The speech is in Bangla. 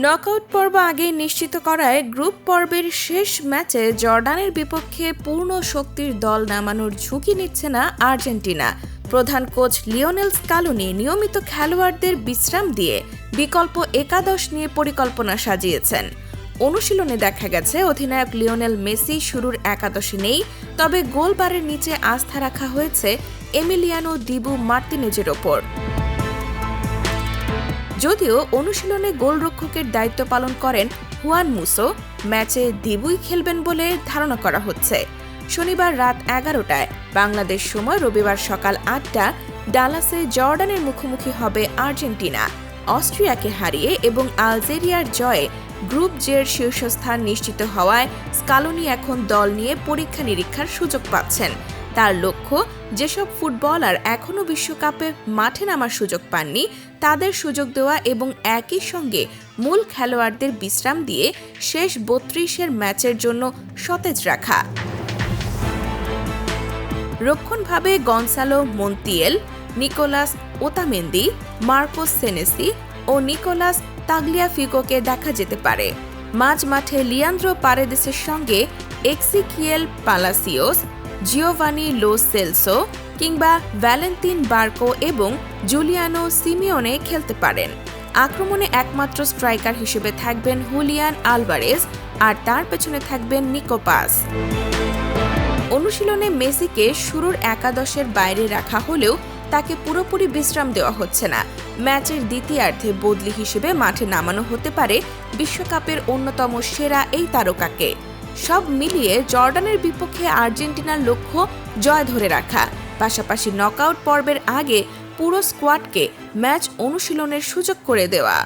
নকআউট পর্ব আগেই নিশ্চিত করায় গ্রুপ পর্বের শেষ ম্যাচে জর্ডানের বিপক্ষে পূর্ণ শক্তির দল নামানোর ঝুঁকি নিচ্ছে না আর্জেন্টিনা। প্রধান কোচ লিওনেল স্কালোনি নিয়মিত খেলোয়াড়দের বিশ্রাম দিয়ে বিকল্প একাদশ নিয়ে পরিকল্পনা সাজিয়েছেন। অনুশীলনে দেখা গেছে অধিনায়ক লিওনেল মেসি শুরুর একাদশে নেই, তবে গোলবারের নিচে আস্থা রাখা হয়েছে এমিলিয়ানো দিবু মার্তিনেজের ওপর। যদিও অনুশীলনে গোলরক্ষকের দায়িত্ব পালন করেন হুয়ান মুসো, ম্যাচে দিবুই খেলবেন বলে ধারণা করা হচ্ছে। শনিবার রাত 11টায় বাংলাদেশ সময় রবিবার সকাল 8টা ডালাসে জর্ডানের মুখোমুখি হবে আর্জেন্টিনা। অস্ট্রিয়াকে হারিয়ে এবং আলজেরিয়ার জয়ে গ্রুপ জের শীর্ষস্থান নিশ্চিত হওয়ায় স্কালোনি এখন দল নিয়ে পরীক্ষা নিরীক্ষার সুযোগ পাচ্ছেন। তার লক্ষ্য, যেসব ফুটবলার এখনও বিশ্বকাপে মাঠে নামার সুযোগ পাননি তাদের সুযোগ দেওয়া এবং একই সঙ্গে মূল খেলোয়াড়দের বিশ্রাম দিয়ে শেষ 32-এর ম্যাচের জন্য সতেজ রাখা। রক্ষণভাবে Gonzalo Montiel, Nicolas Otamendi, Marcos Senesi ও নিকোলাস তাগলিয়াফিগোকে দেখা যেতে পারে। মাঝমাঠে লিয়ান্দ্রো পারেদেসের সঙ্গে Exequiel Palacios, Giovani Lo Celso কিংবা ভ্যালেন্তিন বার্কো এবং জুলিয়ানো সিমিওনে খেলতে পারেন। আক্রমণে একমাত্র স্ট্রাইকার হিসেবে থাকবেন হুলিয়ান আলভারেজ, আর তার পেছনে থাকবেন নিকো পাস। অনুশীলনে মেসিকে শুরুর একাদশের বাইরে রাখা হলেও তাকে পুরোপুরি বিশ্রাম দেওয়া হচ্ছে না। ম্যাচের দ্বিতীয়ার্ধে বদলি হিসেবে মাঠে নামানো হতে পারে বিশ্বকাপের অন্যতম সেরা এই তারকাকে। সব মিলিয়ে জর্ডানের বিপক্ষে আর্জেন্টিনার লক্ষ্য জয় ধরে রাখা, পাশাপাশি নকআউট পর্বের আগে পুরো স্কোয়াডকে ম্যাচ অনুশীলনের সুযোগ করে দেওয়া।